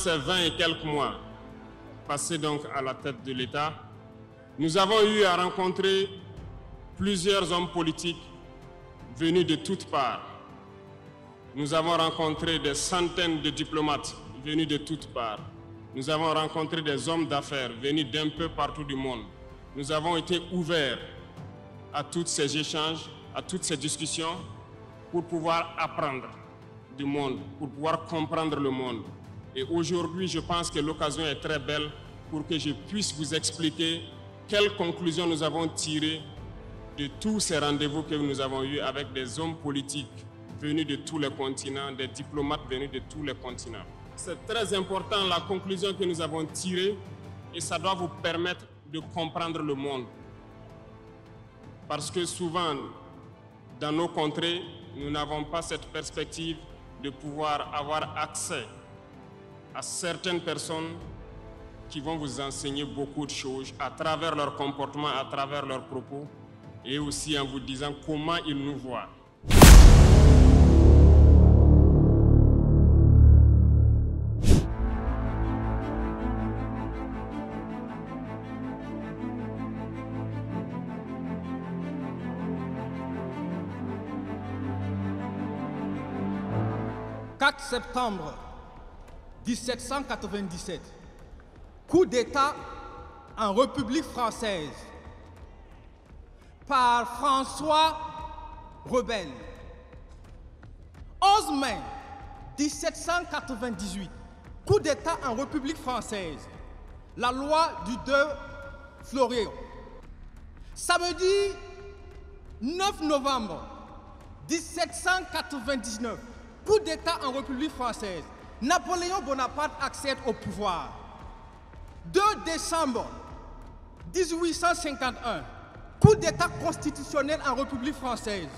ces 20 et quelques mois passés donc à la tête de l'État, nous avons eu à rencontrer plusieurs hommes politiques venus de toutes parts. Nous avons rencontré des centaines de diplomates venus de toutes parts. Nous avons rencontré des hommes d'affaires venus d'un peu partout du monde. Nous avons été ouverts à tous ces échanges, à toutes ces discussions pour pouvoir apprendre du monde, pour pouvoir comprendre le monde. Et aujourd'hui, je pense que l'occasion est très belle pour que je puisse vous expliquer quelles conclusions nous avons tirées de tous ces rendez-vous que nous avons eus avec des hommes politiques venus de tous les continents, des diplomates venus de tous les continents. C'est très important la conclusion que nous avons tirée et ça doit vous permettre de comprendre le monde. Parce que souvent, dans nos contrées, nous n'avons pas cette perspective de pouvoir avoir accès à certaines personnes qui vont vous enseigner beaucoup de choses à travers leur comportement, à travers leurs propos et aussi en vous disant comment ils nous voient. « 4 septembre 1797, coup d'État en République française par François Rebelle. 11 mai 1798, coup d'État en République française, la loi du 2 février. Samedi 9 novembre 1799, coup d'État en République française, Napoléon Bonaparte accède au pouvoir. 2 décembre 1851, coup d'État constitutionnel en République française.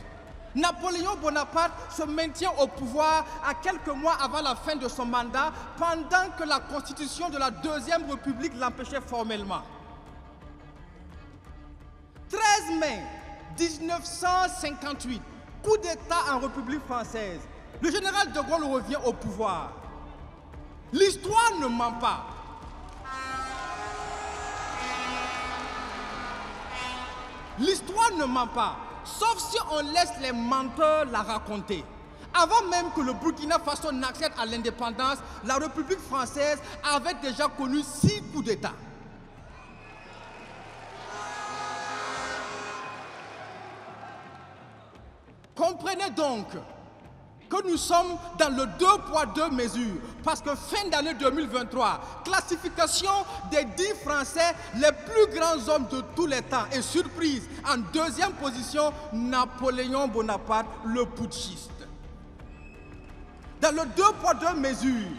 Napoléon Bonaparte se maintient au pouvoir à quelques mois avant la fin de son mandat, pendant que la constitution de la Deuxième République l'empêchait formellement. 13 mai 1958, coup d'État en République française. Le général de Gaulle revient au pouvoir. L'histoire ne ment pas. L'histoire ne ment pas, sauf si on laisse les menteurs la raconter. Avant même que le Burkina Faso n'accède à l'indépendance, la République française avait déjà connu 6 coups d'État. Comprenez donc que nous sommes dans le 2 poids 2 mesures, parce que fin d'année 2023, classification des 10 Français les plus grands hommes de tous les temps, et surprise, en 2e position, Napoléon Bonaparte, le putschiste. Dans le 2 poids 2 mesures,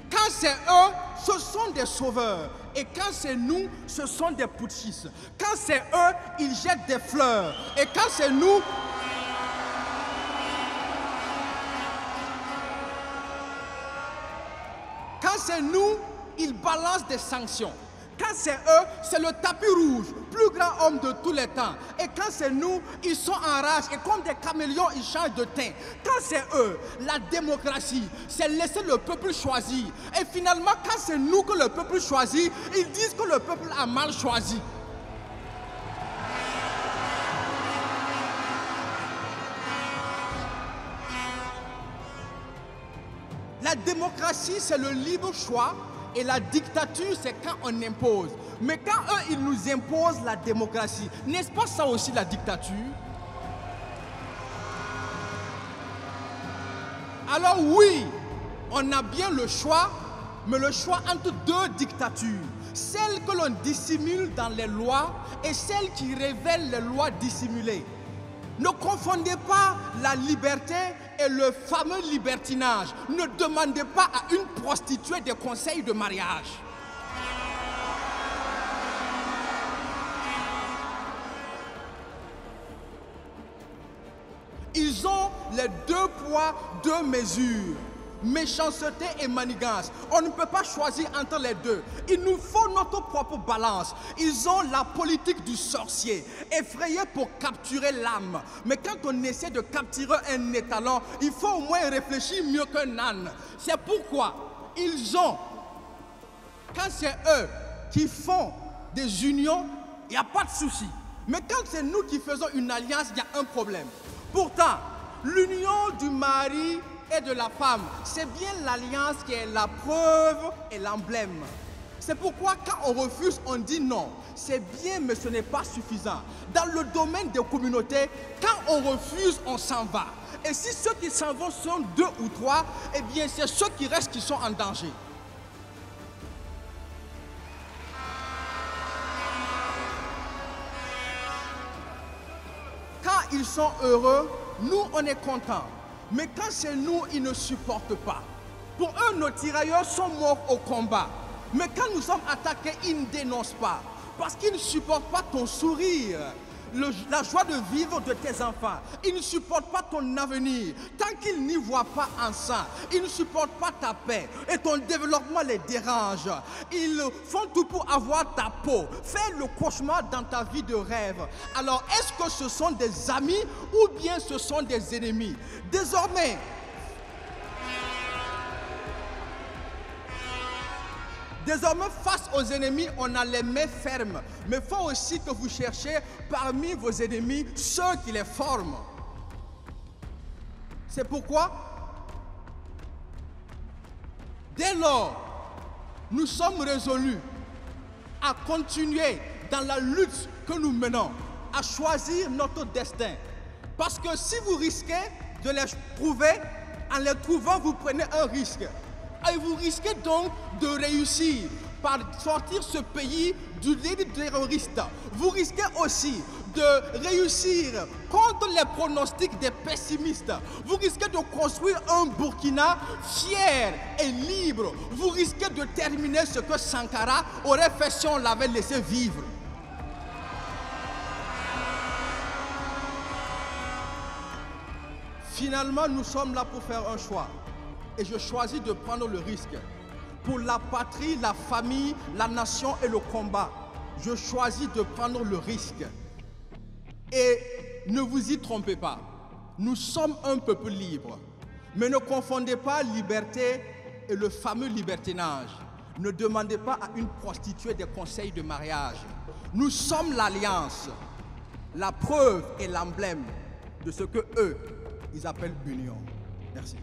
quand c'est eux, ce sont des sauveurs, et quand c'est nous, ce sont des putschistes. Quand c'est eux, ils jettent des fleurs, et quand c'est nous, c'est nous, ils balancent des sanctions. Quand c'est eux, c'est le tapis rouge, plus grand homme de tous les temps. Et quand c'est nous, ils sont en rage et comme des caméléons, ils changent de teint. Quand c'est eux, la démocratie, c'est laisser le peuple choisir. Et finalement, quand c'est nous que le peuple choisit, ils disent que le peuple a mal choisi. La démocratie, c'est le libre choix et la dictature, c'est quand on impose. Mais quand eux, ils nous imposent la démocratie, n'est-ce pas ça aussi la dictature? Alors oui, on a bien le choix, mais le choix entre 2 dictatures. Celle que l'on dissimule dans les lois et celle qui révèle les lois dissimulées. Ne confondez pas la liberté et le fameux libertinage. Ne demandez pas à une prostituée des conseils de mariage. Ils ont les 2 poids, 2 mesures. Méchanceté et manigance. On ne peut pas choisir entre les deux. Il nous faut notre propre balance. Ils ont la politique du sorcier, effrayé pour capturer l'âme. Mais quand on essaie de capturer un étalon, il faut au moins réfléchir mieux qu'un âne. C'est pourquoi ils ont quand c'est eux qui font des unions, il n'y a pas de souci. Mais quand c'est nous qui faisons une alliance, il y a un problème. Pourtant, l'union du mari et de la femme, c'est bien l'alliance qui est la preuve et l'emblème. C'est pourquoi quand on refuse, on dit non. C'est bien, mais ce n'est pas suffisant. Dans le domaine des communautés, quand on refuse, on s'en va. Et si ceux qui s'en vont sont 2 ou 3, eh bien c'est ceux qui restent qui sont en danger. Quand ils sont heureux, nous on est contents. Mais quand c'est nous, ils ne supportent pas. Pour eux, nos tirailleurs sont morts au combat. Mais quand nous sommes attaqués, ils ne dénoncent pas. Parce qu'ils ne supportent pas ton sourire, la joie de vivre de tes enfants. Ils ne supportent pas ton avenir. Tant qu'ils n'y voient pas en ça, ils ne supportent pas ta paix. Et ton développement les dérange. Ils font tout pour avoir ta peau. Fais le cauchemar dans ta vie de rêve. Alors, est-ce que ce sont des amis ou bien ce sont des ennemis? Désormais, face aux ennemis, on a les mains fermes. Mais il faut aussi que vous cherchiez parmi vos ennemis ceux qui les forment. C'est pourquoi, dès lors, nous sommes résolus à continuer dans la lutte que nous menons, à choisir notre destin. Parce que si vous risquez de les trouver, en les trouvant, vous prenez un risque. Et vous risquez donc de réussir par sortir ce pays du lit terroriste. Vous risquez aussi de réussir contre les pronostics des pessimistes. Vous risquez de construire un Burkina fier et libre. Vous risquez de terminer ce que Sankara aurait fait si on l'avait laissé vivre. Finalement, nous sommes là pour faire un choix. Et je choisis de prendre le risque. Pour la patrie, la famille, la nation et le combat, je choisis de prendre le risque. Et ne vous y trompez pas, nous sommes un peuple libre. Mais ne confondez pas liberté et le fameux libertinage. Ne demandez pas à une prostituée des conseils de mariage. Nous sommes l'alliance, la preuve et l'emblème de ce que eux, ils appellent l'union. Merci.